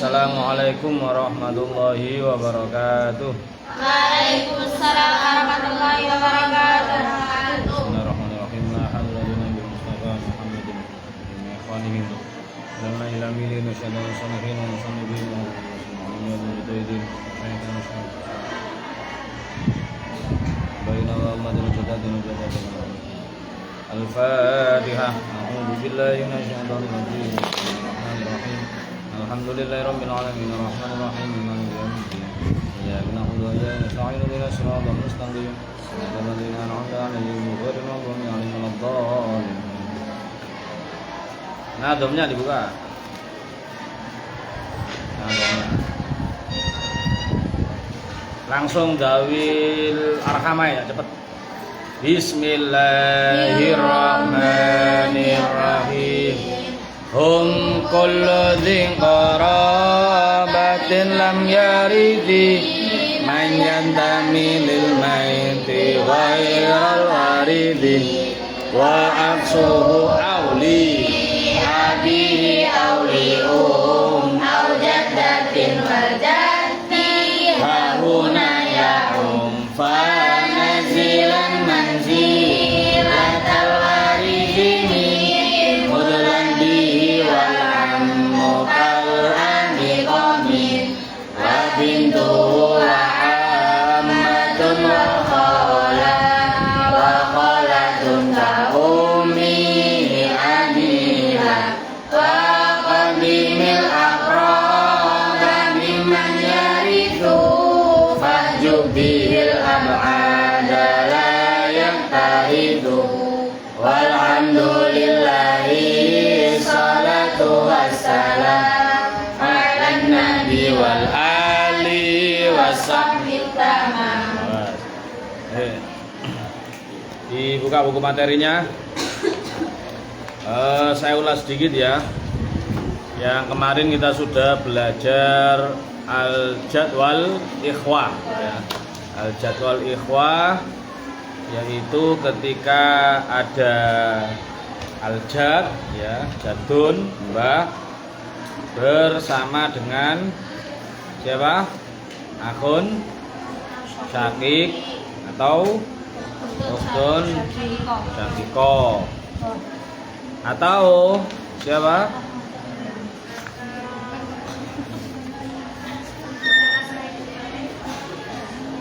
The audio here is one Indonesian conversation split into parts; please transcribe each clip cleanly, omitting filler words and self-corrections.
Assalamualaikum warahmatullahi wabarakatuh. Waalaikumsalam warahmatullahi wabarakatuh. Bismillahirrahmanirrahim. Alhamdulillah bil mustafa Muhammadin wa ikhwanihim. Lana ila milin syaddan salihin wa sanabiyyin wa mujahidin. Baina Muhammadin jadadin jadadin. Al-Fatihah. A'udzu billahi minasyaitonir rajim. Bismillahirrahmanirrahim. Alhamdulillahirabbil alamin arrahmanir rahim maliki yaumiddin. Iyyaka na'budu wa iyyaka nasta'in ihdinas siratal mustaqim. Shiratal ladzina an'amta 'alaihim ghairil maghdubi 'alaihim waladdallin. Nah, domnya dibuka. Nah, domnya. Langsung dawil arhamah ya, cepet. Bismillahirrahmanirrahim. Hum kullu dhin qarabatin lam yaridi man yantami lil maiti ghairal waridi wa aksuhu awli abihi awlium Au jaddatin wal jaddi hahuna ya'um fanazilan manzilatal waridi mudlan bihi wal ammu kal amikomin wa bintuhu wa ammatun wa kholatun ka ummi aniha wa qadimil aqraba mimman yarithu fahjubihil ab'ada la yaktahidu walhamdulillahi salatu wassalam ala nabi wal ali wasahbihi tamam. Dibuka buku materinya. Saya ulas sedikit ya. Yang kemarin kita sudah belajar al-jadwal ikhwah ya. Al-jadwal ikhwah yaitu ketika ada al-jad ya, jadun mbah bersama dengan siapa? Akhun syakik atau ukhtun syakiko atau siapa?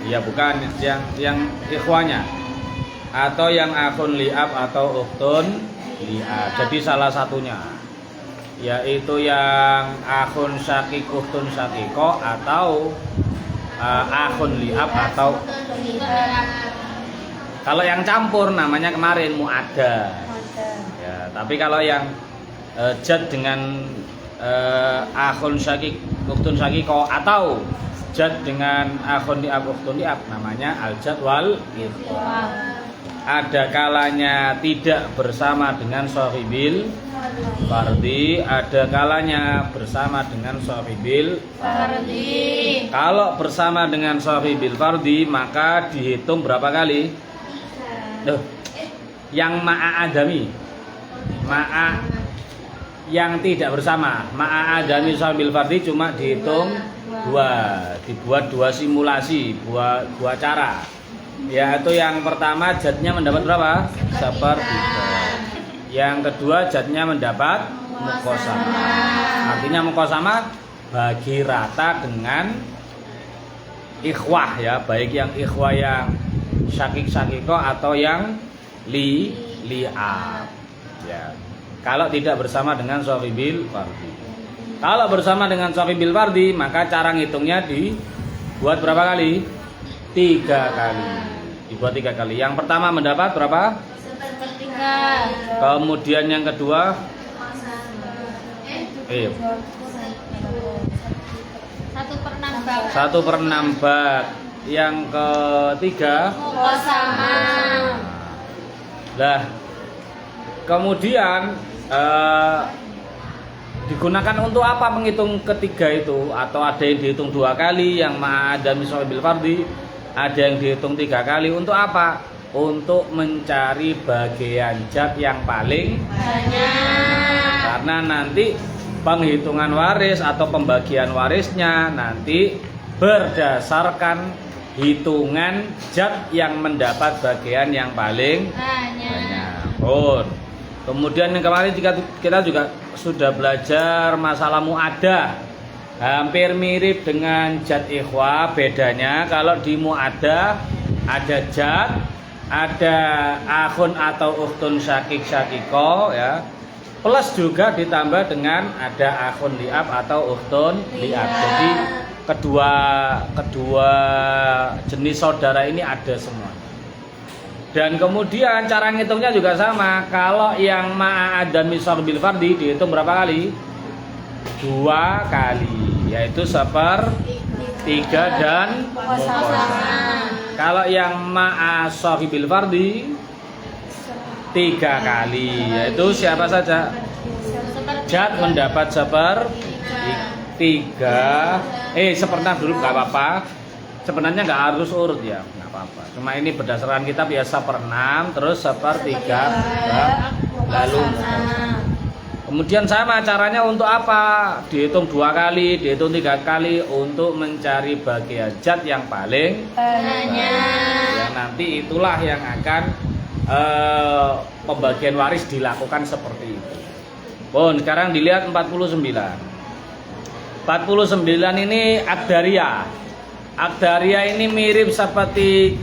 Ya bukan yang ikhwanya atau yang akhun li'ab atau ukhtun li'ab. Jadi salah satunya yaitu yang akhun syakik ukhtun syakiko atau akhun li'ab atau kalau yang campur namanya kemarin mu'adda. Ya, tapi kalau yang jad dengan akhun syakik ukhtun syakiko atau jad dengan akhun li'ab ukhtun li'ab namanya al-jadwal ikhwah. Ada kalanya tidak bersama dengan sahibil fardhi, ada kalanya bersama dengan sahibil fardhi. Kalau bersama dengan sahibil fardhi maka dihitung berapa kali? Yang ma'a adami, ma'a yang tidak bersama, ma'a adami sahibil fardhi cuma dihitung dua, dibuat dua simulasi, dua cara. Yaitu yang pertama jadnya mendapat berapa? Sepertiga. Yang kedua jadnya mendapat muqosama. Artinya muqosama bagi rata dengan ikhwah ya, baik yang ikhwah yang syakik-syakiko atau yang li'ab ya. Kalau tidak bersama dengan sahibil fardhi. Kalau bersama dengan sahibil fardhi maka cara ngitungnya dibuat berapa kali? 3 kali. Dibuat 3 kali. Yang pertama mendapat berapa? Sepertiga. Kemudian yang kedua 1/6 bak. Yang ketiga Muqosama. Nah, kemudian digunakan untuk apa menghitung ketiga itu? Atau ada yang dihitung 2 kali yang ma'adami sahibil fardhi, ada yang dihitung 3 kali. Untuk apa? Untuk mencari bagian jad yang paling Banyak. karena nanti penghitungan waris atau pembagian warisnya nanti berdasarkan hitungan zat yang mendapat bagian yang paling banyak. Kemudian yang kemarin kita juga sudah belajar masalah mu'adah. Hampir mirip dengan zat ikhwa, bedanya kalau di mu'adah ada zat, ada akhun atau ukhtun syakiko ya. Plus juga ditambah dengan ada akhun li'ab atau ukhtun li'ab. Jadi kedua jenis saudara ini ada semua. Dan kemudian cara ngitungnya juga sama. Kalau yang ma'a'ad dan misal bil fardi dihitung berapa kali? 2 kali, yaitu 1/3 dan muqasamah. Kalau yang ma'a shahibil fardi 3 kali, yaitu siapa saja? Zat mendapat 1/3. 1/6 dulu nggak apa-apa. Sebenarnya nggak harus urut ya, nggak apa-apa. Cuma ini berdasarkan kitab ya 1/6 terus 1/3 lalu. Kemudian sama caranya untuk apa? Dihitung 2 kali, dihitung 3 kali untuk mencari bagian zat yang paling banyak. Yang nanti itulah yang akan pembagian waris dilakukan seperti itu. Sekarang dilihat 49. 49 ini Akdariyah. Akdariyah ini mirip seperti,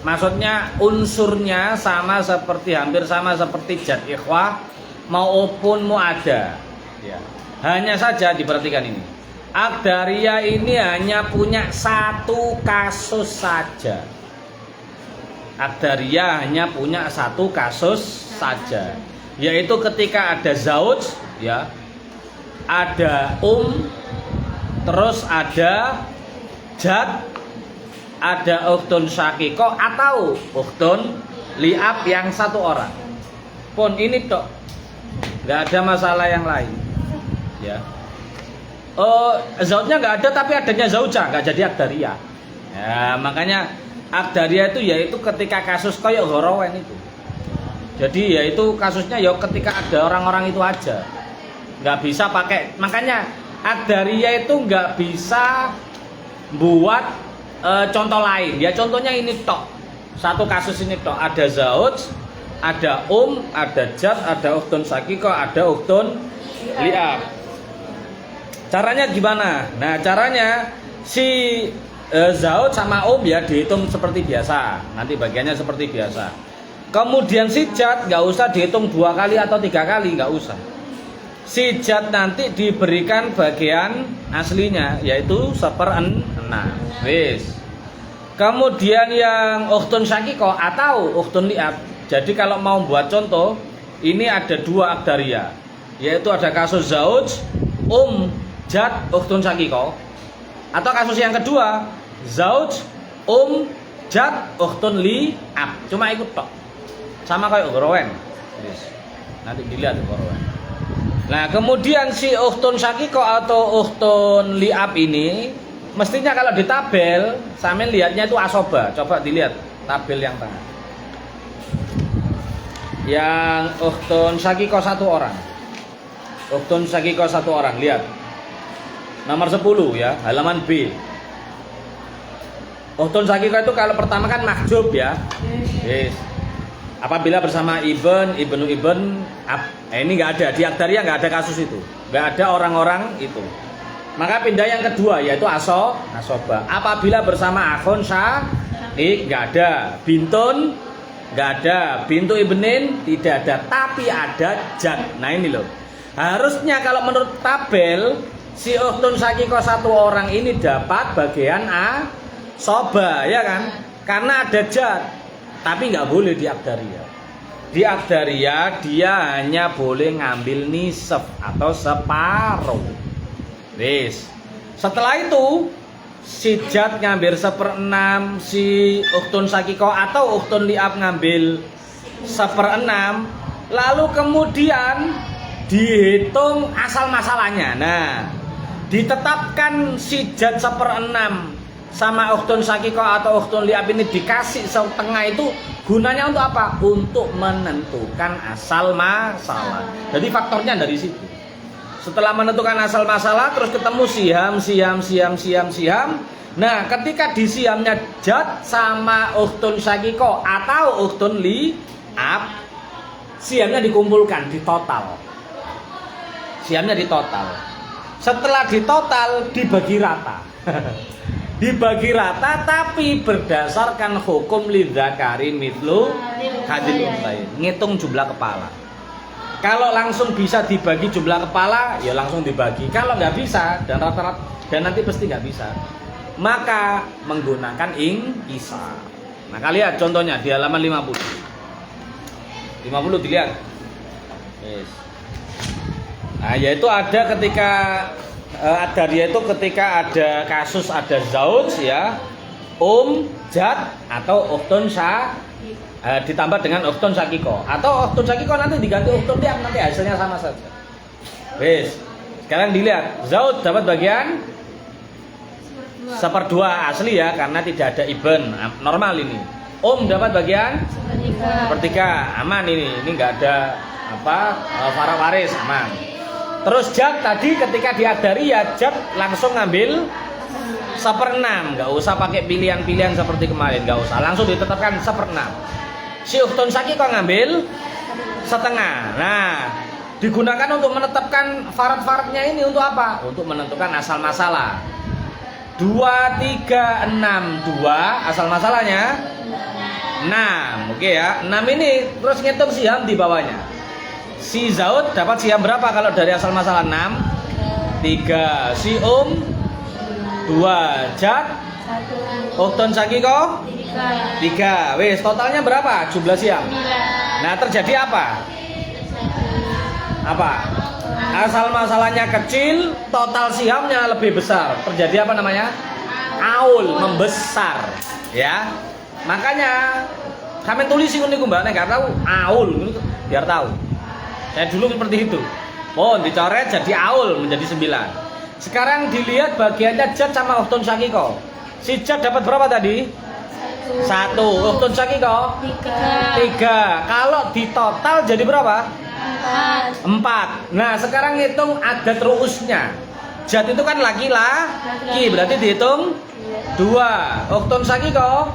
maksudnya unsurnya sama seperti, hampir sama seperti zat ikhwah maupun mu'adah ya. Hanya saja diperhatikan ini, Akdariyah ini hanya punya 1 kasus saja. Akdariyah hanya punya 1 kasus saja, yaitu ketika ada zauj ya, ada terus ada zat, ada ukhtun syakiko atau ukhtun li'ab yang 1 orang. Pun ini tok, nggak ada masalah yang lain ya. Zaujnya nggak ada tapi adanya zaujah, nggak jadi Akdariyah ya. Makanya Akdariyah itu yaitu ketika kasus koyok gorowen itu. Jadi yaitu kasusnya ya ketika ada orang-orang itu aja, nggak bisa pakai. Makanya Akdariyah itu nggak bisa buat contoh lain ya. Contohnya ini tok, 1 kasus ini tok, ada zauj, ada ada zat, ada ukhtun syakiko, ada ukhtun li'ab. Caranya gimana? Nah, caranya si zauj sama ya dihitung seperti biasa. Nanti bagiannya seperti biasa. Kemudian si zat nggak usah dihitung 2 kali atau 3 kali, nggak usah. Si zat nanti diberikan bagian aslinya yaitu 1/6. Wis. Kemudian yang ukhtun syakiko atau ukhtun li'ab. Jadi kalau mau buat contoh, ini ada 2 Akdariyah, yaitu ada kasus zauj, zat, ukhtun syakiko. Atau kasus yang kedua, zauj, zat, ukhtun li'ab. Cuma ikut tok. Sama kayak gorowen. Nanti dilihat gorowen. Nah, kemudian si ukhtun syakiko atau ukhtun li'ab ini mestinya kalau di tabel, sampean lihatnya itu asoba. Coba dilihat tabel yang tengah. Yang ukhtun syakiko 1 orang. Ukhtun syakiko 1 orang, lihat. Nomor 10 ya, halaman B. Ukhtun syakiko itu kalau pertama kan mahjub ya. Yes. Apabila bersama ibn, ini nggak ada, di Akdariyah nggak ada kasus itu, nggak ada orang-orang itu. Maka pindah yang kedua yaitu asoba. Apabila bersama akhun syakik nggak ada, bintun nggak ada, bintu ibnin tidak ada, tapi ada zat. Nah ini loh, harusnya kalau menurut tabel si ukhtun syakiko 1 orang ini dapat bagian asoba ya kan, karena ada zat. Tapi nggak boleh di Akdariyah. Di Akdariyah dia hanya boleh ngambil nisf atau separuh. Wis. Setelah itu si zat ngambil 1/6, si ukhtun syakiko atau ukhtun li'ab ngambil 1/6, lalu kemudian dihitung asal masalahnya. Nah, ditetapkan si zat 1/6 sama ukhtun syakiko atau ukhtun li'ab ini dikasih setengah, itu gunanya untuk apa? Untuk menentukan asal masalah. Jadi faktornya dari situ. Setelah menentukan asal masalah terus ketemu siham. Nah, ketika di sihamnya jad sama ukhtun syakiko atau ukhtun li'ab, sihamnya dikumpulkan, ditotal. Sihamnya ditotal. Setelah ditotal dibagi rata. Dibagi rata tapi berdasarkan hukum lidzakari mithlu hadil unthayain. Ngitung jumlah kepala. Kalau langsung bisa dibagi jumlah kepala, ya langsung dibagi. Kalau nggak bisa dan rata-rata dan nanti pasti nggak bisa, maka menggunakan inqisar. Nah, lihat contohnya di halaman 50. 50 dilihat. Yes. Nah, yaitu ada ketika yaitu ketika ada kasus ada zauj ya, jad atau ukhtun ditambah dengan ukhtun syakiko atau ukhtun syakiko nanti diganti ukhtun li'ab, nanti hasilnya sama saja. Wes. Sekarang dilihat, zauj dapat bagian 1/2 asli ya karena tidak ada ibn, normal ini. Dapat bagian 1/3, aman ini enggak ada farad waris, aman. Terus jad tadi ketika diadari ya jad langsung ngambil 1/6, enggak usah pakai pilihan-pilihan seperti kemarin, enggak usah, langsung ditetapkan 1/6. Si ukhtun syakiko ngambil 1/2. Nah, digunakan untuk menetapkan farad-faradnya ini untuk apa? Untuk menentukan asal masalah. 2, 3, 6, 2 asal masalahnya 6. Oke ya, 6 ini terus ngitung siham di bawahnya. Si zauj dapat siham berapa kalau dari asal masalah 6? 3. Si 2. Jad ukhtun syakiko 3. Wes, totalnya berapa jumlah siham? Nah, terjadi apa? Asal masalahnya kecil, total sihamnya lebih besar. Terjadi apa namanya? Aul, membesar. Ya. Makanya kami tulis ini Mbak, nek enggak tahu aul ini biar tahu. Saya dulu seperti itu. Dicoret jadi aul menjadi 9. Sekarang dilihat bagiannya jad sama ukhtun syakiko. Si jad dapat berapa tadi? 1. Ukhtun syakiko 3. Kalau ditotal jadi berapa? 4. Nah, sekarang hitung adat ruusnya. Jad itu kan laki-laki, berarti dihitung 2. Ukhtun syakiko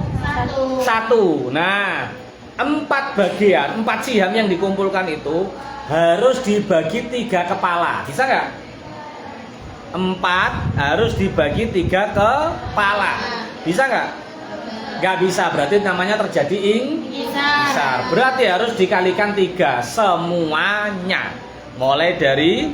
1. Nah, 4 bagian, 4 siham yang dikumpulkan itu harus dibagi 3 kepala. Bisa nggak? 4 harus dibagi 3 kepala. Bisa nggak? Nggak bisa, berarti namanya terjadi inqisar. Berarti harus dikalikan 3 semuanya, mulai dari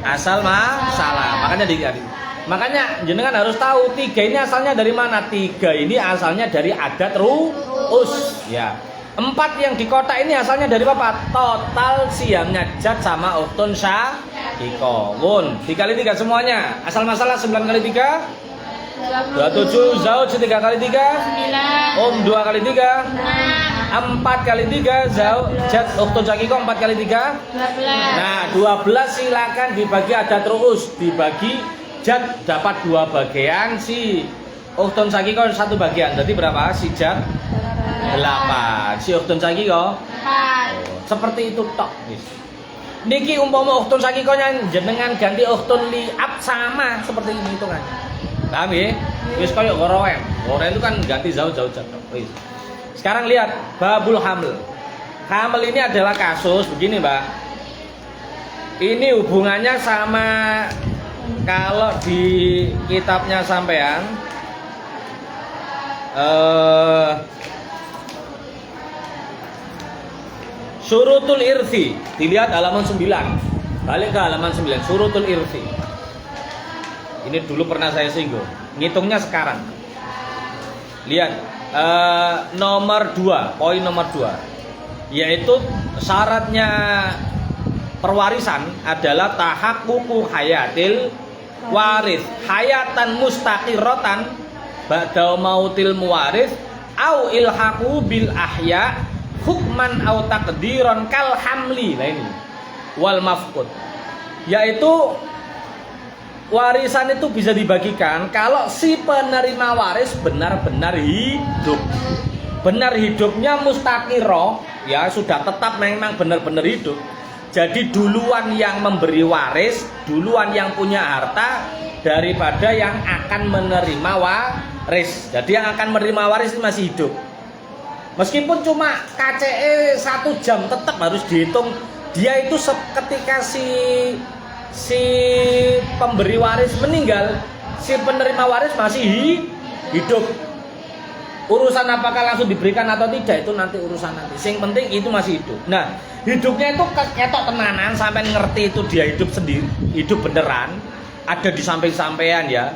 asal masalah. Makanya dikali. Makanya jenengan harus tahu 3 ini asalnya dari mana. 3 ini asalnya dari adat ru'us ya. 4 yang di kotak ini asalnya dari apa? Total sihamnya jad sama ukhtun syakiko. Dikali 3 semuanya. Asal masalah 9 kali 3 27, zauj 3 kali 3 9, 2 kali 3 6, 4 kali 3 zauj jad ukhtun syakiko 4 kali 3 12. Nah, 12 silakan dibagi adat ru'us, dibagi jad dapat 2 bagian, si ukhtun syakiko 1 bagian. Berarti berapa? Si jad 8, si ukhtun syakiko 4. seperti itu tok. Niki umpama ukhtun syakikonya jenengan ganti ukhtun li'ab sama seperti ini hitungannya. Paham ya? Wis koyo gorowen. Gorowen itu kan ganti zauj. Sekarang lihat babul hamil. Hamil ini adalah kasus begini, Mbak. Ini hubungannya sama kalau di kitabnya sampean Syurutul irsi, dilihat halaman 9. Balik ke halaman 9, syurutul irsi. Ini dulu pernah saya singgung. Ngitungnya sekarang. Lihat nomor 2, poin nomor 2. Yaitu syaratnya perwarisan adalah tahaqququ hayatil waris, hayatan mustaqiratan ba'da mautil muwaris au ilhaqu bil ahya hukman au taqdiran kal hamli. Nah ini wal mafqud, yaitu warisan itu bisa dibagikan kalau si penerima waris benar-benar hidup. Benar hidupnya mustaqirah, ya sudah tetap memang benar-benar hidup. Jadi duluan yang memberi waris, duluan yang punya harta daripada yang akan menerima waris. Jadi yang akan menerima waris itu masih hidup. Meskipun cuma KCE 1 jam tetap harus dihitung. Dia itu ketika si pemberi waris meninggal, si penerima waris masih hidup. Urusan apakah langsung diberikan atau tidak itu nanti urusan nanti. Yang penting itu masih hidup. Nah, hidupnya itu ketok tenanan sampai ngerti itu dia hidup sendiri, hidup beneran, ada di samping sampean ya.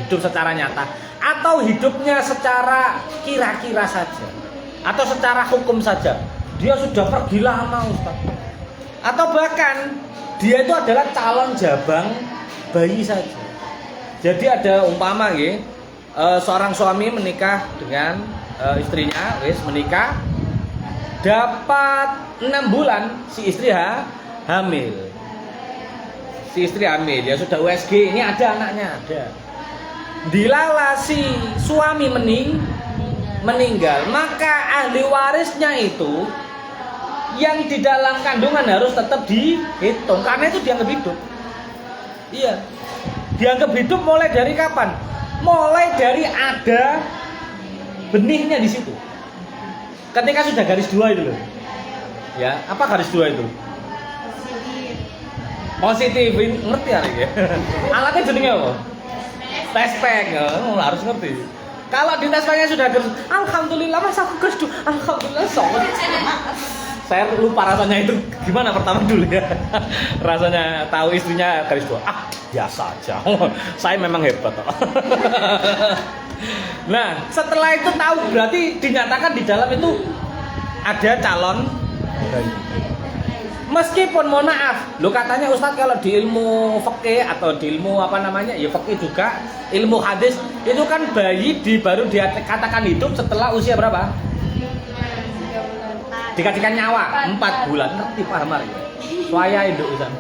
Hidup secara nyata atau hidupnya secara kira-kira saja atau secara hukum saja. Dia sudah pergi lama, Ustaz. Atau bahkan dia itu adalah calon jabang bayi saja. Jadi ada umpama nggih, seorang suami menikah dengan istrinya, menikah dapat 6 bulan si istri hamil. Si istri hamil, ya sudah USG, ini ada anaknya, ada. Dilala si suami meninggal, maka ahli warisnya itu yang di dalam kandungan harus tetap dihitung karena itu dianggap hidup. Iya. Dianggap hidup mulai dari kapan? Mulai dari ada benihnya di situ. Ketika sudah garis 2 itu loh. Ya, apa garis 2 itu? Positif, ngerti ya? Alatnya jenenge apa? Tespek, harus ngerti. Kalau di tespeknya sudah garis, alhamdulillah masa aku garis 2, alhamdulillah sobat. Saya lupa rasanya itu gimana pertama dulu ya. Rasanya tahu istrinya garis 2. Biasa aja. Saya memang hebat. Nah, setelah itu tahu berarti dinyatakan di dalam itu ada calon bayi. Meskipun mohon maaf, lo katanya Ustadz kalau di ilmu fikih atau di ilmu apa namanya? Ya fikih juga, ilmu hadis itu kan bayi baru dikatakan hidup setelah usia berapa? Dikasihkan nyawa 4 bulan, ngerti paham ya? Waya itu Ustaz.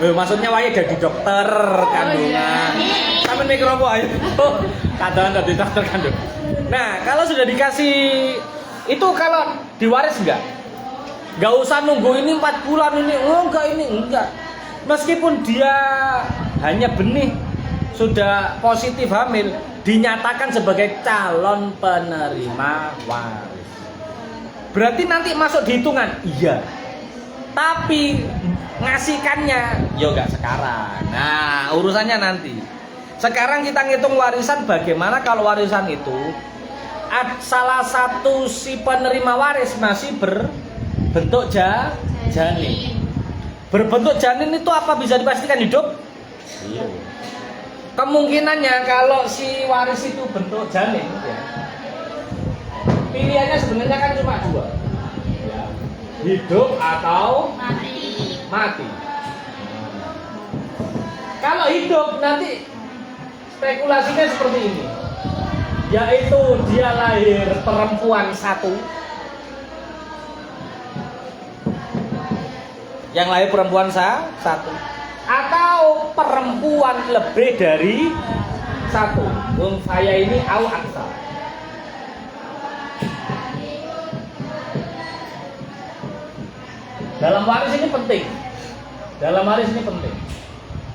Maksudnya waya jadi dokter kandungan. Sampai mikro apa ayo? Kandungan jadi dokter kandungan. Nah, kalau sudah dikasih itu kalau diwaris enggak? Enggak usah nunggu ini 4 bulan ini. Enggak. Meskipun dia hanya benih sudah positif hamil, dinyatakan sebagai calon penerima waris. Berarti nanti masuk di hitungan? Iya. Tapi ngasihkannya ya enggak sekarang. Nah, urusannya nanti. Sekarang kita ngitung warisan bagaimana kalau warisan itu salah satu si penerima waris masih berbentuk janin. Berbentuk janin itu apa bisa dipastikan hidup? Iya. Kemungkinannya kalau si waris itu bentuk janin ya, pilihannya sebenarnya kan cuma 2 ya. Hidup atau mati. Kalau hidup nanti spekulasinya seperti ini, yaitu dia lahir perempuan 1, yang lahir perempuan 1, atau perempuan lebih dari 1. Saya ini au aksa. Dalam waris ini penting.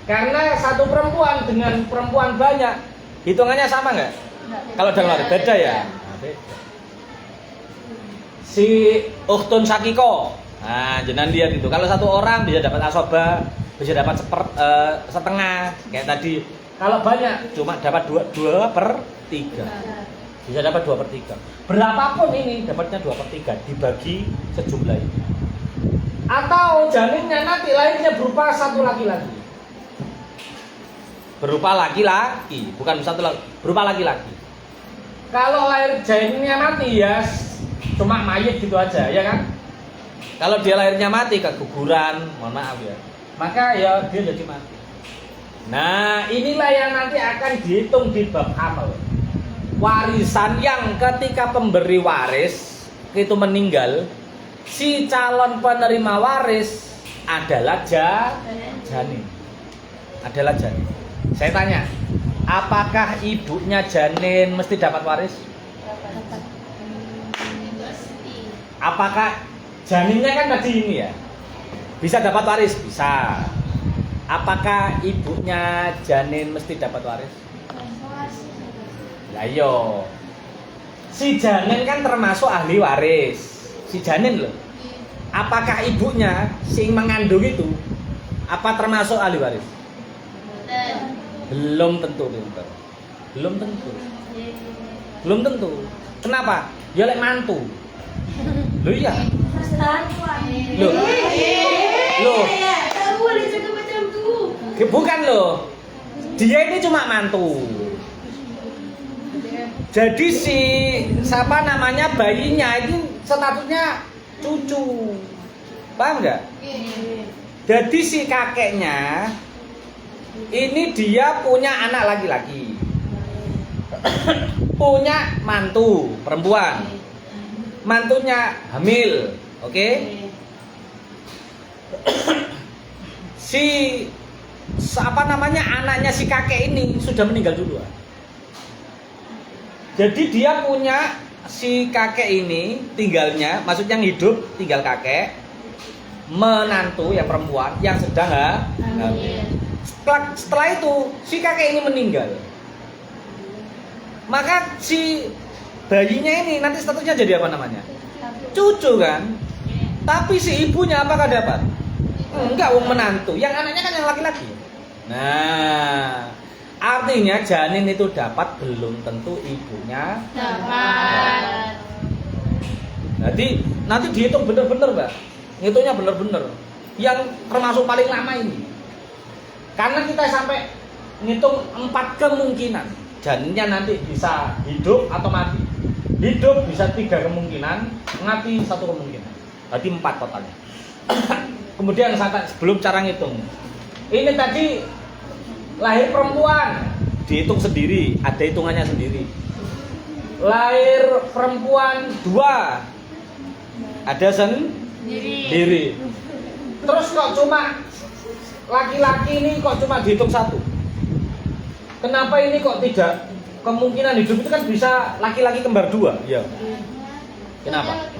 Karena satu perempuan dengan perempuan banyak, hitungannya sama nggak? Kalau dalam waris beda ya. Si ukhtun sakiko, nah jenengan lihat itu. Kalau satu orang bisa dapat asoba, bisa dapat setengah kayak tadi. Kalau banyak cuma dapat 2/3. Bisa dapat 2/3. Berapapun ini dapatnya 2/3 dibagi sejumlah ini. Atau janinnya nanti lahirnya berupa satu laki-laki. Berupa laki-laki, bukan satu laki, berupa laki-laki. Kalau lahir janinnya mati ya cuma mayit gitu aja, ya kan? Kalau dia lahirnya mati keguguran, mohon maaf ya, maka ya dia jadi mati. Nah, inilah yang nanti akan dihitung di bab amal. Warisan yang ketika pemberi waris itu meninggal, si calon penerima waris adalah janin. Adalah janin. Saya tanya, apakah ibunya janin mesti dapat waris? Apakah janinnya kan tadi ini ya? Bisa dapat waris? Bisa. Apakah ibunya janin mesti dapat waris? Ya yo. Si janin kan termasuk ahli waris. Si janin loh. Apakah ibunya sing mengandung itu apa termasuk ahli waris? Belum tentu, pinter. Belum tentu. Belum tentu. Kenapa? Ya lek mantu. Loh iya. Loh. Loh. Bukan loh. Dia ini cuma mantu. Jadi si siapa namanya bayinya ini statusnya cucu. Paham nggak? Jadi si kakeknya ini dia punya anak laki-laki. Punya mantu perempuan. Mantunya hamil, oke? Si apa namanya anaknya si kakek ini sudah meninggal duluan. Jadi dia punya si kakek ini tinggalnya, maksudnya yang hidup tinggal kakek, menantu yang perempuan yang sedang hamil. Setelah itu si kakek ini meninggal. Maka si bayinya ini nanti statusnya jadi apa namanya? Cucu kan? Tapi si ibunya apakah dapat? Enggak, wong menantu. Yang anaknya kan yang laki-laki. Nah, artinya janin itu dapat belum tentu ibunya dapat. Jadi nanti dihitung bener-bener, Mbak. Ngitungnya bener-bener. Yang termasuk paling lama ini. Karena kita sampai ngitung 4 kemungkinan. Janinnya nanti bisa hidup atau mati. Hidup bisa 3 kemungkinan, mati 1 kemungkinan. Berarti 4 totalnya. Kemudian sebelum cara ngitung. Ini tadi lahir perempuan, dihitung sendiri, ada hitungannya sendiri. Lahir perempuan 2, ada sendiri. Terus kok cuma laki-laki ini kok cuma dihitung 1? Kenapa ini kok tidak? Kemungkinan hidup itu kan bisa laki-laki kembar 2, ya. Kenapa?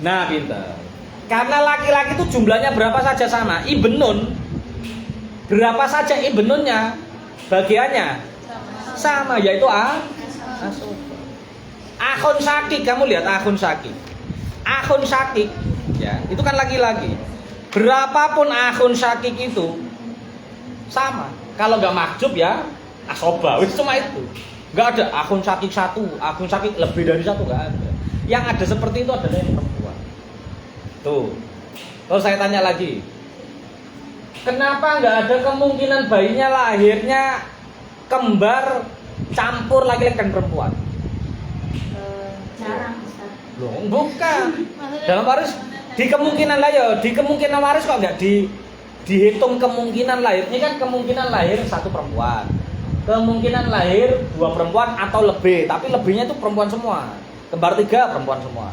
Nah, pintar. Karena laki-laki itu jumlahnya berapa saja sama. Ibn Nun berapa saja Ibn Nunnya bagiannya sama, yaitu akhun syakik. Kamu lihat akhun syakik. Akhun syakik ya, itu kan laki-laki. Berapapun akhun syakik itu sama. Kalau nggak mahjub ya asoba, wis cuma itu. Nggak ada akhun syakik 1, akhun syakik lebih dari 1, nggak ada. Yang ada seperti itu adalah yang perempuan. Tuh. Terus saya tanya lagi. Kenapa nggak ada kemungkinan bayinya lahirnya kembar campur laki-laki dan perempuan? Jarang. Loh, bukan. Dalam waris di kemungkinan lah ya, di kemungkinan waris kok nggak dihitung kemungkinan lahir. Ini kan kemungkinan lahir 1 perempuan. Kemungkinan lahir 2 perempuan atau lebih, tapi lebihnya itu perempuan semua. Kembar 3 perempuan semua.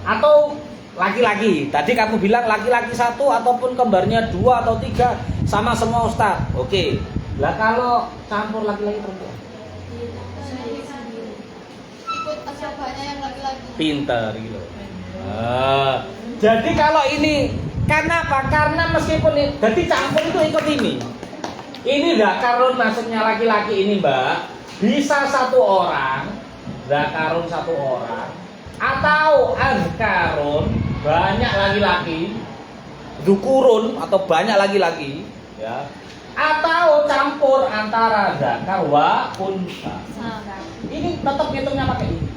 Atau laki-laki. Tadi kamu bilang laki-laki 1 ataupun kembarnya 2 atau 3 sama semua Ustaz. Oke. Lah kalau campur laki-laki perempuan. Ikut asobanya yang laki-laki. Pinter gitu. Jadi kalau ini karena apa? Karena meskipun ini, jadi campur itu ikut ini. Ini zakarun maksudnya laki-laki ini, Mbak. Bisa 1 orang, zakarun 1 orang, atau azkarun banyak laki-laki, dukurun atau banyak laki-laki, ya. Atau campur antara zakar wa unsa. Ini tetap hitungnya pakai ini.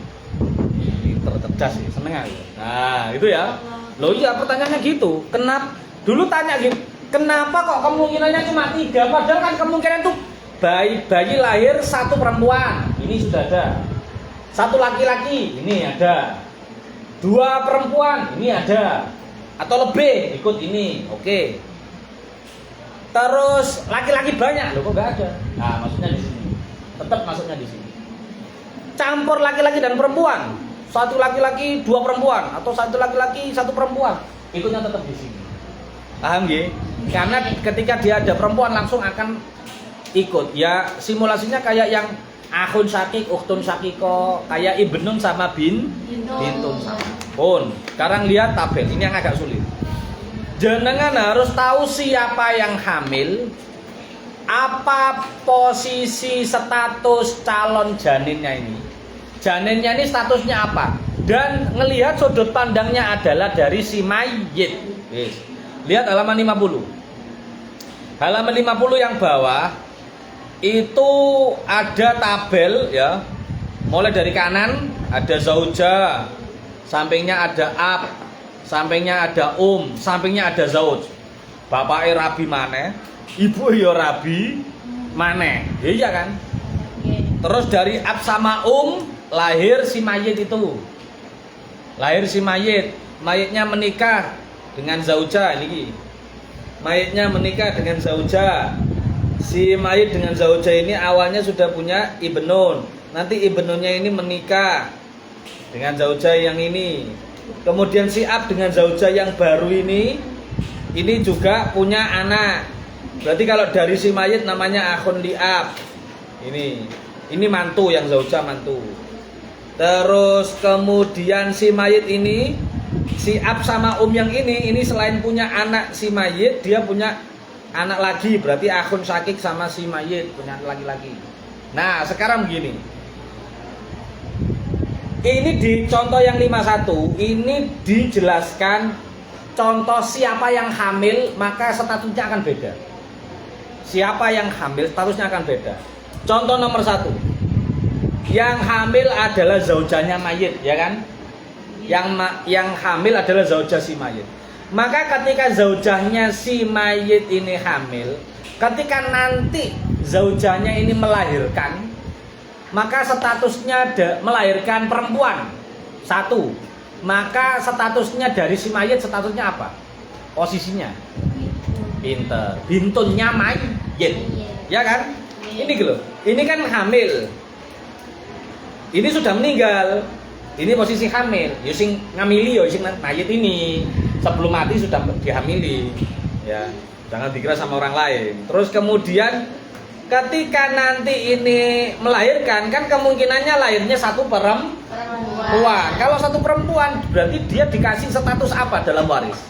Cerdas sih, seneng aku. Nah, itu ya. Loh iya pertanyaannya gitu. Kenapa? Dulu tanya gitu. Kenapa kok kemungkinannya cuma 3? Padahal kan kemungkinan tuh bayi lahir 1 perempuan. Ini sudah ada. 1 laki-laki, ini ada. 2 perempuan, ini ada. Atau lebih, ikut ini. Oke. Terus laki-laki banyak, loh kok nggak ada? Nah, maksudnya di sini. Tetap masuknya di sini. Campur laki-laki dan perempuan. 1 laki-laki, 2 perempuan, atau 1 laki-laki, 1 perempuan. Ikutnya tetap di sini. Paham ya? Karena ketika dia ada perempuan langsung akan ikut. Ya simulasinya kayak yang akhun syakik, ukhtun syakiko, kayak ibnun sama bintun sama. Pun. Sekarang lihat tabel, ini yang agak sulit. jenengan harus tahu siapa yang hamil, apa posisi status calon janinnya ini. Janinnya ini statusnya apa? Dan ngelihat sudut pandangnya adalah dari si mayit. Lihat halaman 50. Halaman 50 yang bawah itu ada tabel ya. Mulai dari kanan ada zauja, sampingnya ada ab, sampingnya ada sampingnya ada zauj. Bapaknya rabi maneh, ibu ya rabi maneh. Iya kan? Terus dari ab sama lahir si mayit itu. Lahir si mayit, mayitnya menikah dengan zauja ini. Mayitnya menikah dengan zauja. Si mayit dengan zauja ini awalnya sudah punya ibnun. Nanti ibnunnya ini menikah dengan zauja yang ini. Kemudian si ab dengan zauja yang baru ini juga punya anak. Berarti kalau dari si mayit namanya akhun li ab. Ini mantu, yang zauja mantu. Terus kemudian si mayit ini, si ab sama yang ini selain punya anak si mayit, dia punya anak lagi. Berarti akhun syakik sama si mayit punya anak lagi. Nah sekarang begini, ini di contoh yang 51 ini dijelaskan contoh siapa yang hamil maka statusnya akan beda. Siapa yang hamil statusnya akan beda. Contoh nomor 1, yang hamil adalah zaujanya mayit, ya kan? Yang hamil adalah zauja si mayit. Maka ketika zaujahnya si mayit ini hamil, ketika nanti zaujanya ini melahirkan, maka statusnya melahirkan perempuan 1. Maka statusnya dari si mayit statusnya apa? Posisinya pinter, bintunnya mayit, ya kan? Ini loh, ini kan hamil. Ini sudah meninggal. Ini posisi hamil. Yo sing ngamili yo sing mayit ini. Sebelum mati sudah dihamili. Ya, jangan dikira sama orang lain. Terus kemudian ketika nanti ini melahirkan, kan kemungkinannya lahirnya satu perempuan. Kalau satu perempuan berarti dia dikasih status apa dalam waris?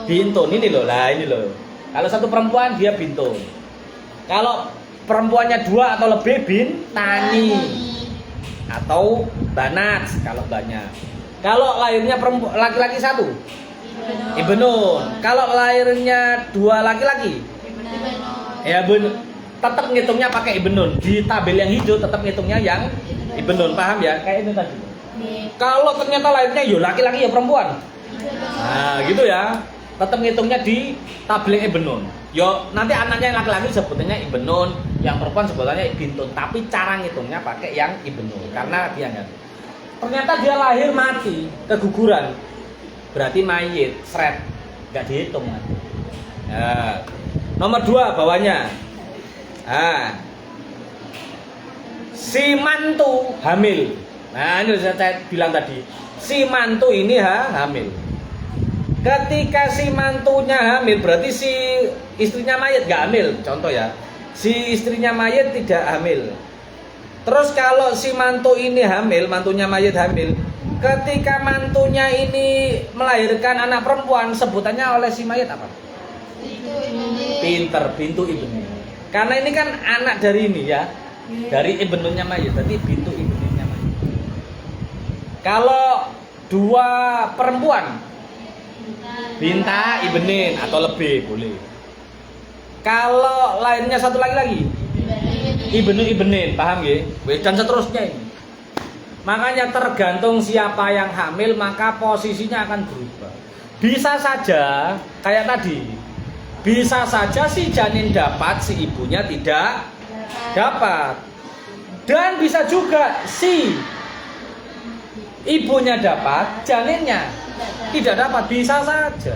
Bintun. Ini loh, ini loh. Kalau satu perempuan dia bintun. Kalau perempuannya 2 atau lebih bintani atau banat kalau banyak. Kalau lahirnya laki-laki 1 ibnun. Kalau lahirnya 2 laki-laki ya tetap ngitungnya pakai ibnun. Di tabel yang hijau tetap ngitungnya yang ibnun, paham ya? Kayak itu tadi. Kalau ternyata lahirnya yo laki-laki ya perempuan, nah gitu ya, tetap ngitungnya di tabel yang ibnun. Yo nanti anaknya yang laki-laki sebutannya ibnun, yang perempuan sebutannya bintun. Tapi cara ngitungnya pakai yang ibnun karena dia nggak. Ternyata dia lahir mati keguguran, berarti mayit, seret, nggak dihitung. Nah, nomor 2 bawahnya. Si mantu hamil. Nah ini saya bilang tadi, si mantu ini hamil. Ketika si mantunya hamil berarti si istrinya mayit gak hamil. Contoh ya, si istrinya mayit tidak hamil. Terus kalau si mantu ini hamil, mantunya mayit hamil, ketika mantunya ini melahirkan anak perempuan, sebutannya oleh si mayit apa? Pinter, bintu ibnu. Karena ini kan anak dari ini ya, dari ibnunya mayit, berarti bintu ibnunya mayit. Kalau 2 perempuan, binta ibnin atau lebih boleh. Kalau lainnya 1 lagi ibnin, paham ya? Dan seterusnya ini. Makanya tergantung siapa yang hamil maka posisinya akan berubah. Bisa saja kayak tadi, bisa saja si janin dapat, si ibunya tidak dapat. Dan bisa juga si ibunya dapat, janinnya tidak dapat, bisa saja.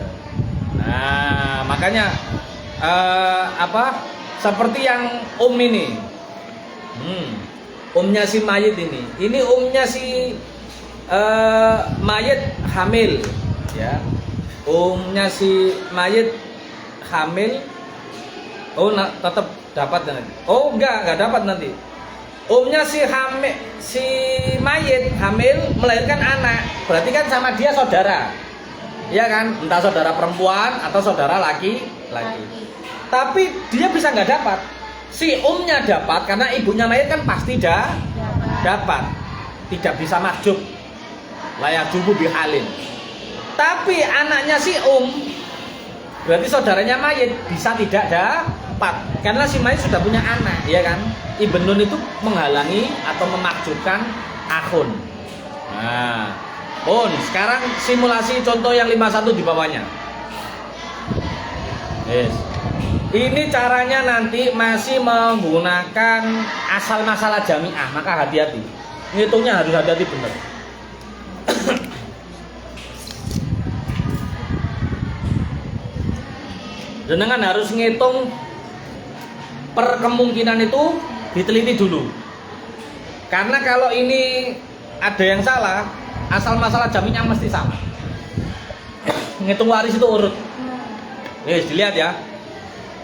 Nah, makanya seperti yang ini. Umnya si mayit ini. Ini umnya si mayit hamil, ya. Umnya si mayit hamil. Oh, tetap dapat nanti. Oh, enggak dapat nanti. Umnya si mayit hamil melahirkan anak, berarti kan sama dia saudara. Iya kan? Entah saudara perempuan atau saudara laki-laki. Tapi dia bisa nggak dapat. Si umnya dapat karena ibunya mayit kan pasti dapat. Tidak bisa mahjub. Layak jubu bihalin. Tapi anaknya si berarti saudaranya mayit bisa tidak dapat karena si mayit sudah punya anak, ya kan? Ibn Nun itu menghalangi atau memakjubkan akhun. Nah, sekarang simulasi contoh yang 51 di bawahnya. Yes. Ini caranya nanti masih menggunakan asal masalah jami'ah, maka hati-hati. Ngitungnya harus hati-hati benar. Jenengan harus ngitung per kemungkinan itu diteliti dulu. Karena kalau ini ada yang salah, asal masalah jami'ah mesti sama. Ngitung waris itu urut. Nih, dilihat ya.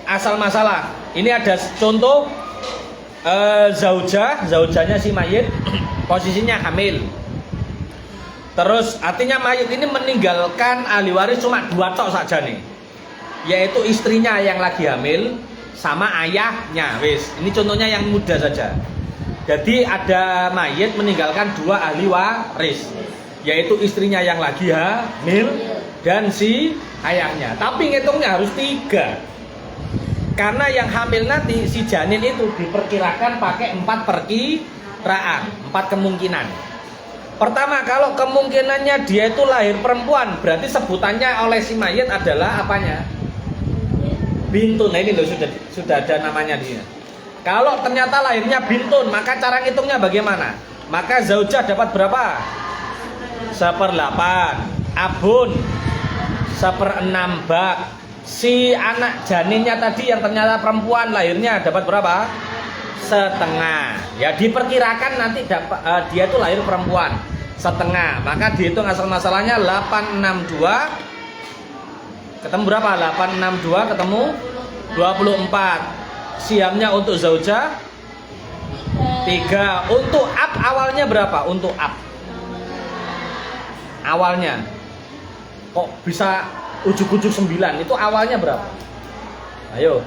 Asal masalah. Ini ada contoh zaujanya si mayit posisinya hamil. Terus artinya mayit ini meninggalkan ahli waris cuma 2 tok saja nih. Yaitu istrinya yang lagi hamil sama ayahnya. Wis, ini contohnya yang mudah saja. Jadi ada mayit meninggalkan 2 ahli waris, yaitu istrinya yang lagi hamil dan si ayahnya. Tapi ngitungnya harus 3. Karena yang hamil nanti si janin itu diperkirakan pakai 4 perkiraan, 4 kemungkinan. Pertama, kalau kemungkinannya dia itu lahir perempuan, berarti sebutannya oleh si mayit adalah apanya? Bintun. Nah ini loh sudah ada namanya dia. Kalau ternyata lahirnya bintun, maka cara ngitungnya bagaimana? Maka zaujah dapat berapa? 1/8. Abun 1/6 bak. Si anak janinnya tadi yang ternyata perempuan lahirnya dapat berapa? 1/2. Ya diperkirakan nanti dapat dia itu lahir perempuan 1/2. Maka dihitung asal masalahnya 862. Ketemu berapa? 862 ketemu 24. Siamnya untuk zaujah 3. Untuk ab awalnya berapa? Untuk ab awalnya kok bisa ujuk-ujuk 9? Itu awalnya berapa? Ayo.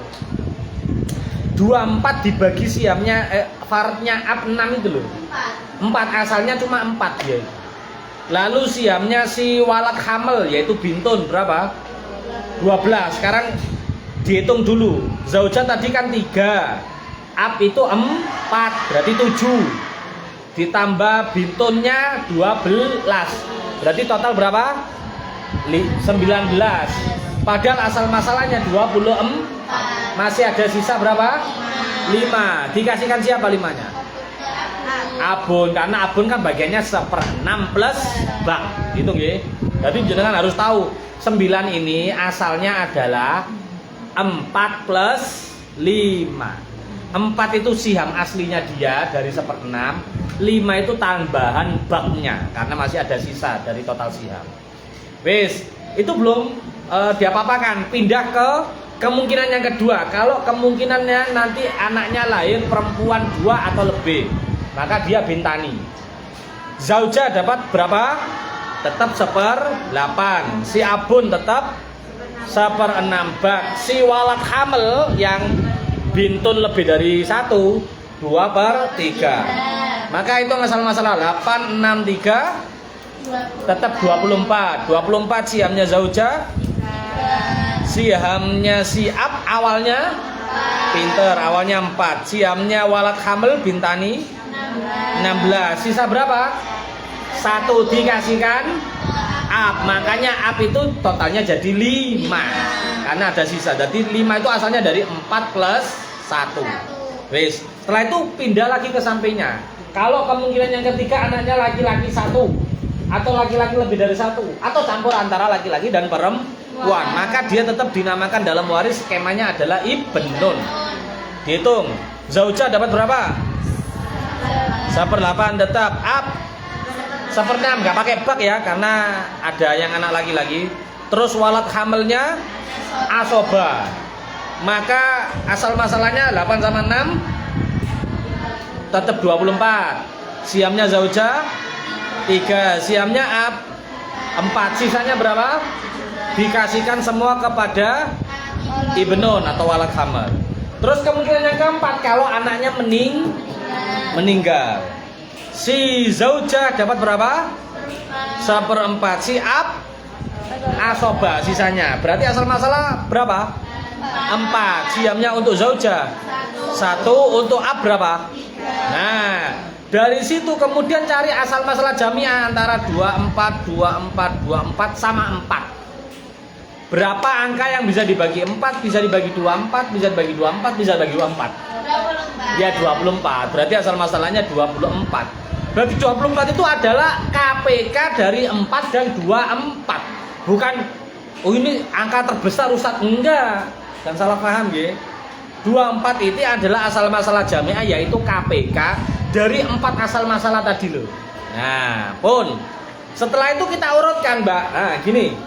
24 dibagi siamnya faradnya ab 6 itu loh. 4 asalnya cuma 4 ya. Lalu siamnya si walad hamil yaitu bintun berapa? 12. Sekarang dihitung dulu. Zaujah tadi kan 3. Ab itu 4, berarti 7. Ditambah bintunnya 12. Berarti total berapa? 19. Padahal asal masalahnya 24. Masih ada sisa berapa? 5. Dikasihkan siapa 5-nya? Abun, karena abun kan bagiannya 1/6 plus bak. Hitung ya. Jadi jenengan harus tahu 9 ini asalnya adalah 4 plus 5. 4 itu siham aslinya dia dari 1/6. 5 itu tambahan baknya karena masih ada sisa dari total siham. Wis, itu belum diapa-apakan. Pindah ke kemungkinan yang kedua. Kalau kemungkinannya nanti anaknya lahir perempuan 2 atau lebih, maka dia bintani. Zaujah dapat berapa? Tetap 1/8. Si abun tetap 1/6 bak. Si walad hamil yang bintun lebih dari 1, 2/3. Maka itu asal masalah 8, 6, 3 tetap 24. 24 siamnya zaujah. Siamnya si ab awalnya pinter, awalnya 4. Siamnya walad hamil bintani 16. Sisa berapa? 1 dikasihkan ab. Makanya ab itu totalnya jadi 5. Karena ada sisa. Jadi 5 itu asalnya dari 4 plus 1. Wis. Setelah itu pindah lagi ke sampingnya. Kalau kemungkinan yang ketiga anaknya laki-laki 1 atau laki-laki lebih dari 1 atau campur antara laki-laki dan perempuan, maka dia tetap dinamakan dalam waris skemanya adalah Ibn Nun. Dihitung. Zaujah dapat berapa? 1/8 tetap. Ab 1/6 nggak pakai bak ya karena ada yang anak laki-laki. Terus walad hamilnya asoba. Maka asal masalahnya 8 sama 6 tetap 24. Siamnya zaujah 3. Siamnya ab 4. Sisanya berapa? Dikasihkan semua kepada ibnun atau walad hamil. Terus kemungkinan yang keempat, kalau anaknya meninggal, si zaujah dapat berapa? 1/4. Si ab asoba sisanya. Berarti asal masalah berapa? 4. Siamnya untuk zaujah 1, untuk ab berapa? Nah, dari situ kemudian cari asal masalah jamiah antara 24, 24, 24 sama 4. Berapa angka yang bisa dibagi 4, bisa dibagi 24, bisa dibagi 24, bisa dibagi 24? 24. Ya 24. Berarti asal masalahnya 24. Berarti 24 itu adalah KPK dari 4 dan 24. Bukan, oh ini angka terbesar Ustadz. Enggak. Dan salah paham ya. 24 itu adalah asal masalah jamiah, yaitu KPK dari 4 asal masalah tadi loh. Nah, pun setelah itu kita urutkan, Mbak. Nah, gini.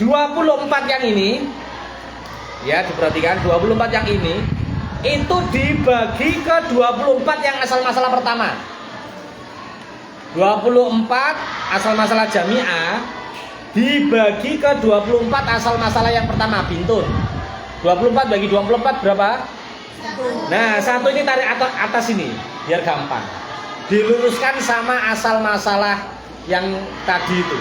24 yang ini, ya diperhatikan, 24 yang ini itu dibagi ke 24 yang asal masalah pertama. 24 asal masalah jamiah dibagi ke 24 asal masalah yang pertama, bintun. 24 bagi 24 berapa? 1. Nah, 1 ini tarik atas ini biar gampang. Diluruskan sama asal masalah yang tadi itu.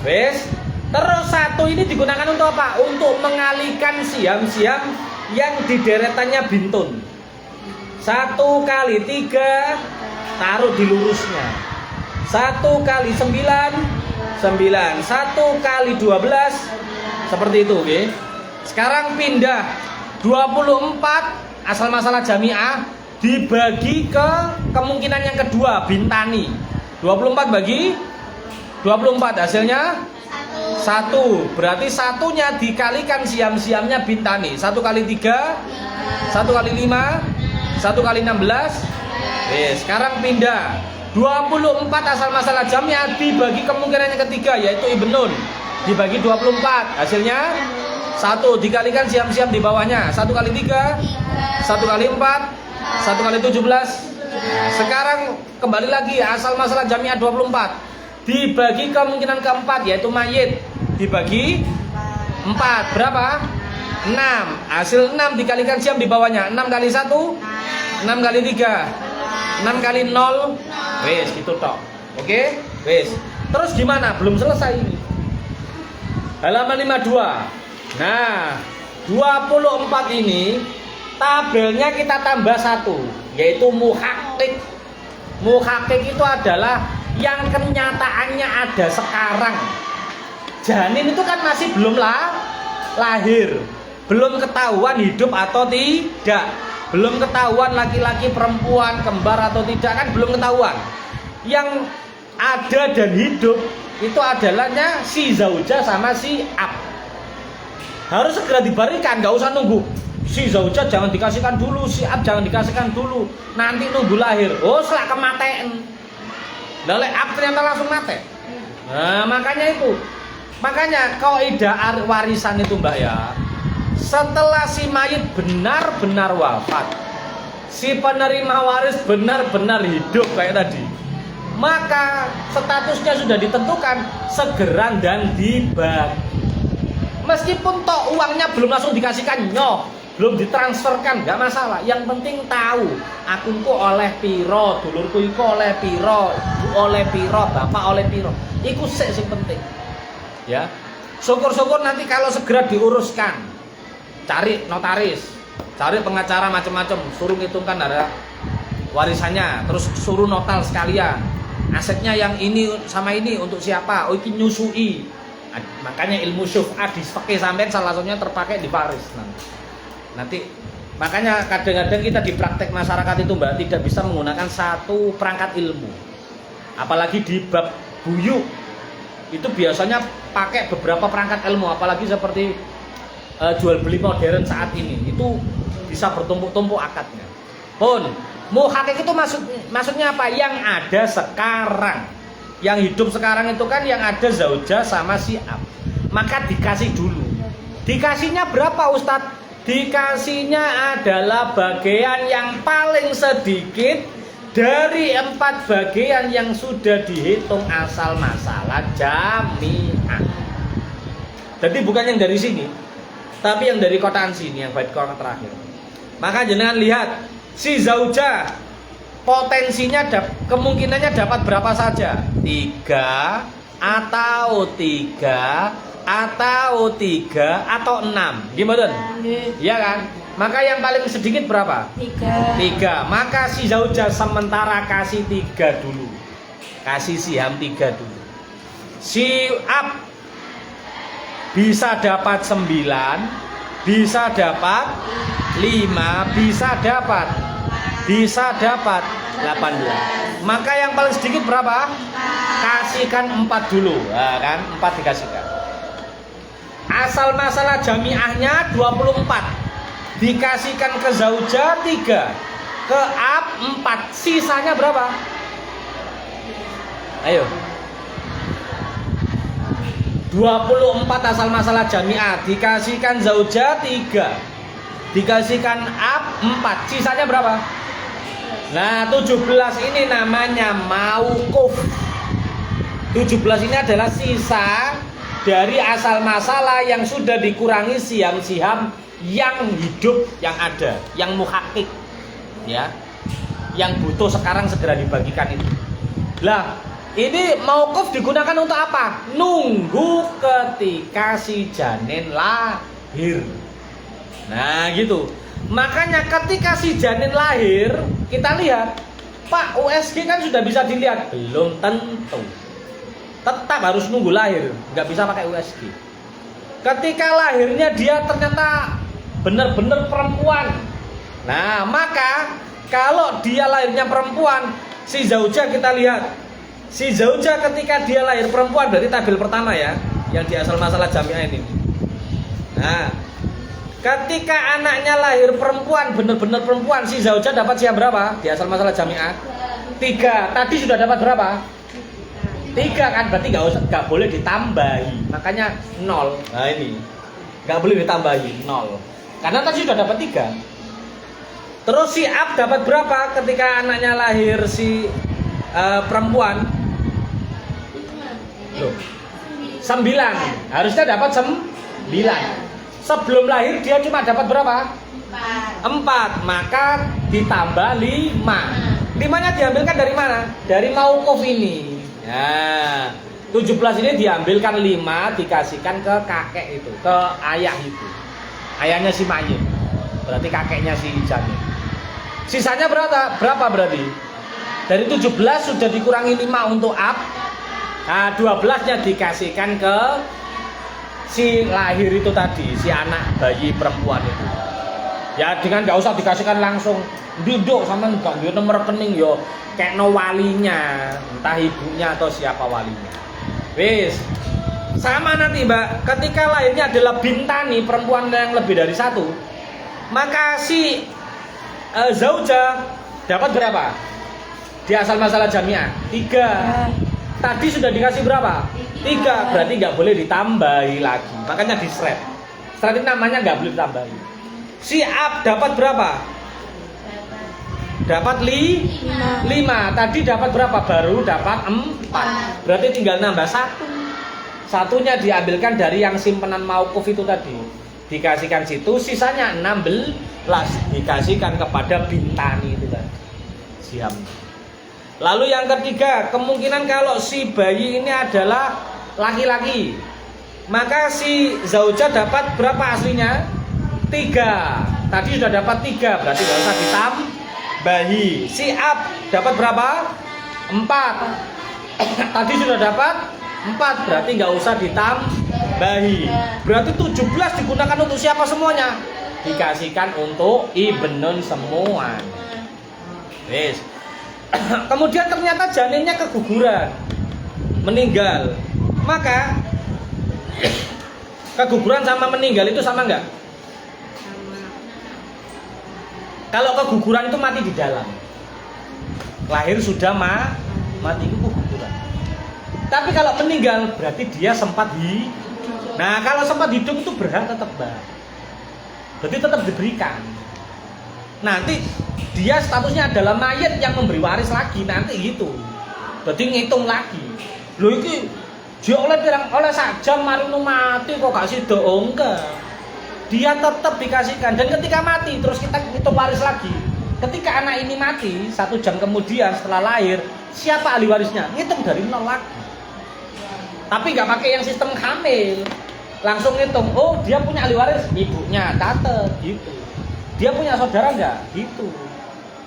Wes. Terus 1 ini digunakan untuk apa? Untuk mengalihkan siam-siam yang di deretannya bintun. 1 kali 3 taruh di lurusnya. 1 kali 9 9. 1 kali 12 seperti itu, oke? Sekarang pindah 24 asal masalah jamiah dibagi ke kemungkinan yang kedua, bintani. 24 bagi 24 hasilnya 1. Berarti 1-nya dikalikan siam-siamnya bintani. 1 kali 3 1 kali 5 1 kali 16. Sekarang pindah 24 asal masalah jamiah dibagi kemungkinan yang ketiga, yaitu ibnun, dibagi 24 hasilnya 1. Dikalikan siam-siam di bawahnya. 1 kali 3 1 kali 4 1 kali 17. Sekarang kembali lagi asal masalah jamiah 24 dibagi kemungkinan keempat, yaitu mayit, dibagi 4 berapa? 6. Hasil 6 dikalikan siam di bawahnya. 6 kali 1 6 kali 3 6 kali 0. Wes gitu tok. Oke? Wes. Terus gimana? Belum selesai ini. Halaman 52. Nah, 24 ini tabelnya kita tambah 1, yaitu muhakkik. Muhakkik itu adalah yang kenyataannya ada sekarang. Janin itu kan masih belum lahir, belum ketahuan hidup atau tidak, belum ketahuan laki-laki perempuan, kembar atau tidak, kan belum ketahuan. Yang ada dan hidup itu adalahnya si zaujah sama si ab. Harus segera dibarikan, nggak usah nunggu. Si zaujah jangan dikasihkan dulu, si ab jangan dikasihkan dulu, nanti nunggu lahir. Oh, selak kematen. Lelek ab ternyata langsung mati. Nah, makanya kaidah warisan itu, Mbak ya. Setelah si mayit benar-benar wafat, si penerima waris benar-benar hidup kayak tadi, maka statusnya sudah ditentukan, segera dan dibagi. Meskipun toh uangnya belum langsung dikasihkan, belum ditransferkan, nggak masalah. Yang penting tahu akunku oleh piro, dulurku iku oleh piro, ibu oleh piro, bapak oleh piro. Iku sing penting. Ya. Syukur-syukur nanti kalau segera diuruskan. Cari notaris, cari pengacara macam-macam, suruh ngitungkan ada warisannya, terus suruh notal sekalian. Asetnya yang ini sama ini untuk siapa? Oh, ini nyusui. Makanya ilmu syuf'ah di fikih sampean salah satunya terpakai di waris nanti. Makanya kadang-kadang kita di praktek masyarakat itu, Mbak, tidak bisa menggunakan satu perangkat ilmu. Apalagi di bab buyuk itu biasanya pakai beberapa perangkat ilmu, apalagi seperti jual beli modern saat ini, itu bisa bertumpuk-tumpuk akadnya. Pun muhakkik itu maksudnya apa? Yang ada sekarang, yang hidup sekarang itu kan yang ada zaujah sama si ab. Maka dikasih dulu. Dikasihnya berapa, Ustadz? Dikasihnya adalah bagian yang paling sedikit dari 4 bagian yang sudah dihitung asal masalah jami'ah. Jadi bukan yang dari sini, tapi yang dari kotaan sini, yang bait kotak terakhir. Maka jenengan lihat si zauja potensinya kemungkinannya dapat berapa saja? 3 atau 3 atau 3 atau 6. Gimana? Iya kan? Maka yang paling sedikit berapa? 3. Maka si zauja sementara kasih 3 dulu. Kasih siham 3 dulu. Si ab bisa dapat 9, bisa dapat 5, bisa dapat 18. Maka yang paling sedikit berapa? Kasihkan 4 dulu. Nah, kan 4 dikasihkan. Asal masalah jamiahnya 24. Dikasihkan ke zauja 3, ke ab 4. Sisanya berapa? Ayo. 24 asal masalah jamiah, dikasihkan zauja 3, dikasihkan ab 4, sisanya berapa? Nah 17 ini namanya mauquf. 17 ini adalah sisa dari asal masalah yang sudah dikurangi siham-siham yang hidup, yang ada, yang muhakkik, ya, yang butuh sekarang segera dibagikan itu. Lah ini mauquf digunakan untuk apa? Nunggu ketika si janin lahir. Nah gitu. Makanya ketika si janin lahir, kita lihat, Pak, USG kan sudah bisa dilihat. Belum tentu. Tetap harus nunggu lahir, nggak bisa pakai USG. Ketika lahirnya dia ternyata benar-benar perempuan. Nah maka kalau dia lahirnya perempuan, si zauja kita lihat. Si zauja ketika dia lahir perempuan, berarti tabel pertama ya, yang di asal masalah jamiah ini. Nah, ketika anaknya lahir perempuan, benar-benar perempuan, si zauja dapat siham berapa di asal masalah jamiah? 3. Tadi sudah dapat berapa? 3 kan, berarti nggak boleh ditambahi. Makanya 0. Nah ini, nggak boleh ditambahi 0. Karena tadi sudah dapat 3. Terus si ab dapat berapa ketika anaknya lahir si perempuan? Loh, 9. Harusnya dapat 9. Sebelum lahir dia cuma dapat berapa? 4. Maka ditambah 5. 5-nya diambilkan dari mana? Dari mauquf ini. Nah, 17 ini diambilkan 5, dikasihkan ke kakek itu, ke ayah itu. Ayahnya si mayit. Berarti kakeknya si janin. Sisanya berapa? Berapa berarti? Dari 17 sudah dikurangi 5 untuk ab. Nah 12-nya dikasihkan ke si lahir itu tadi, si anak bayi perempuan itu. Ya dengan nggak usah dikasihkan langsung duduk sama nggak dia nomor rekening yo kayak no walinya, entah ibunya atau siapa walinya. Wis sama nanti mbak, ketika lahirnya adalah bintani, perempuan yang lebih dari 1, maka si zauja dapat berapa? Di asal masalah jamiah 3. Tadi sudah dikasih berapa? 3. Berarti nggak boleh ditambahi lagi. Makanya di shred. Shred ini namanya nggak boleh ditambahi. Si ab dapat berapa? Dapat 5. Tadi dapat berapa? Baru dapat 4. Berarti tinggal nambah 1. Satunya diambilkan dari yang simpenan mauquf itu tadi. Dikasihkan situ, sisanya 16 dikasihkan kepada bintani itu tadi. Siam. Lalu yang ketiga, kemungkinan kalau si bayi ini adalah laki-laki, maka si zauja dapat berapa aslinya? 3. Tadi sudah dapat 3, berarti nggak usah ditambahi. Si ab dapat berapa? 4. Tadi sudah dapat 4, berarti nggak usah ditambahi. Berarti 17 digunakan untuk siapa semuanya? Dikasihkan untuk ibnun semua. Wes. Kemudian ternyata janinnya keguguran, meninggal. Maka keguguran sama meninggal itu sama enggak? Kalau keguguran itu mati di dalam, lahir sudah mati itu keguguran. Tapi kalau meninggal berarti dia sempat hidup. Nah kalau sempat hidup itu berhak tetap berarti tetap diberikan. Nanti dia statusnya adalah mayit yang memberi waris lagi nanti gitu. Berarti ngitung lagi. Lho iki dia oleh sak jam mari mati kok gak sida enggak. Dia tetap dikasihkan dan ketika mati terus kita hitung waris lagi. Ketika anak ini mati 1 jam kemudian setelah lahir, siapa ahli warisnya? Ngitung dari nol lagi. Tapi nggak pakai yang sistem hamil, langsung ngitung. Oh dia punya ahli waris, ibunya, tante, gitu. Dia punya saudara nggak? Gitu.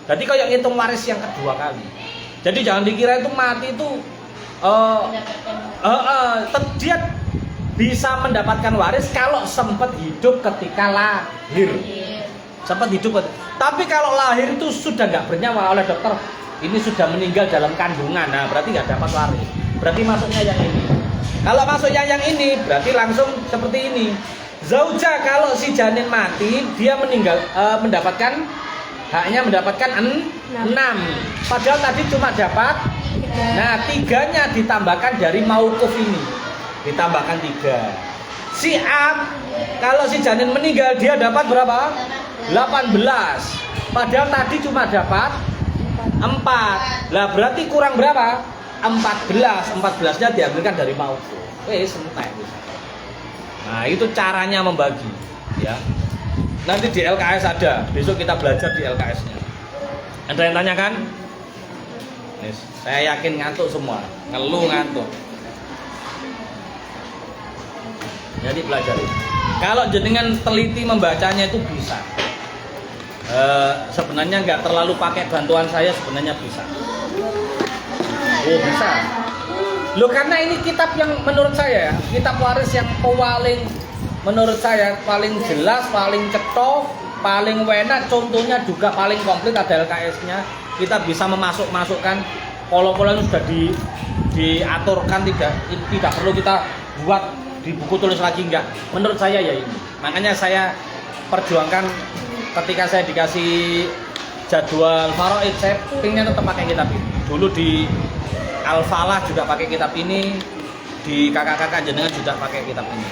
Jadi kayak ngitung waris yang kedua kali. Jadi jangan dikira itu mati itu dia bisa mendapatkan waris kalau sempat hidup ketika lahir. Sempat hidup. Tapi kalau lahir itu sudah nggak bernyawa oleh dokter, ini sudah meninggal dalam kandungan. Nah, berarti nggak dapat waris. Berarti masuknya yang ini. Kalau masuknya yang ini, berarti langsung seperti ini. Zauja kalau si janin mati, dia meninggal mendapatkan haknya mendapatkan 6. Padahal tadi cuma dapat. Nah, 3-nya ditambahkan dari mauquf ini. Ditambahkan 3. Si ab kalau si janin meninggal dia dapat berapa? 18. Padahal tadi cuma dapat 4. Lah berarti kurang berapa? 14. 14-nya diambilkan dari mauquf. Entek. Nah, itu caranya membagi, ya. Nanti di LKS ada. Besok kita belajar di LKS-nya. Ada yang tanyakan? Yes. Saya yakin ngantuk semua. Ngeluh ngantuk. Jadi pelajari. Kalau jenengan teliti membacanya itu bisa. Sebenarnya nggak terlalu pakai bantuan saya, sebenarnya bisa. Oh bisa. Loh karena ini kitab yang menurut saya, kitab waris yang paling menurut saya paling jelas, paling cetok, paling enak, contohnya juga paling komplit, ada LKS-nya. Kita bisa memasukkan kolom-kolom sudah diaturkan, tidak perlu kita buat di buku tulis lagi, enggak. Menurut saya ya ini. Makanya saya perjuangkan ketika saya dikasih jadwal faraid, saya pengen tetap pakai kitab ini. Dulu di Al-Falah juga pakai kitab ini, di kakak-kakak jenengan juga pakai kitab ini.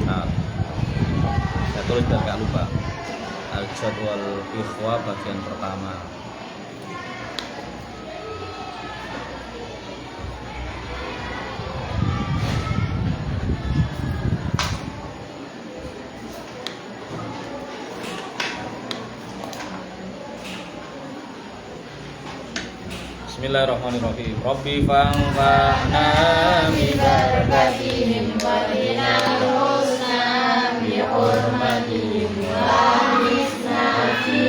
Nah, saya tulis biar gak lupa. Al-Jadwal Ikhwa bagian pertama. Bismillahirrahmanirrahim. Rabbi fa'anfa'na bi barakatihim wa binal husna bi hurmatihim wa nisna fi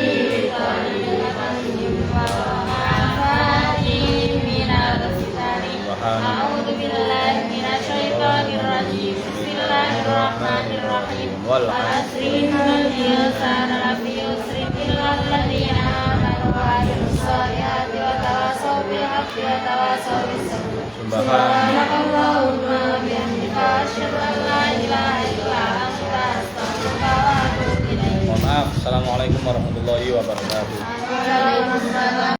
tariqatihim wa ma'afatihim minal fitani. A'udzu billahi minasy syaithanir rajim. Bismillahirrahmanirrahim. Wal 'asri innal insana lafi khusrin illa alladziina amanu wa 'amilus shalihati wa tawasaw bil haqqi wa tawasaw bis sabr. Subhanakallahumma wa bihamdika asyhadu an la ilaha illa anta astaghfiruka wa atubu ilaik. Mohon maaf. Assalamualaikum warahmatullahi wabarakatuh. Waalaikumsalam.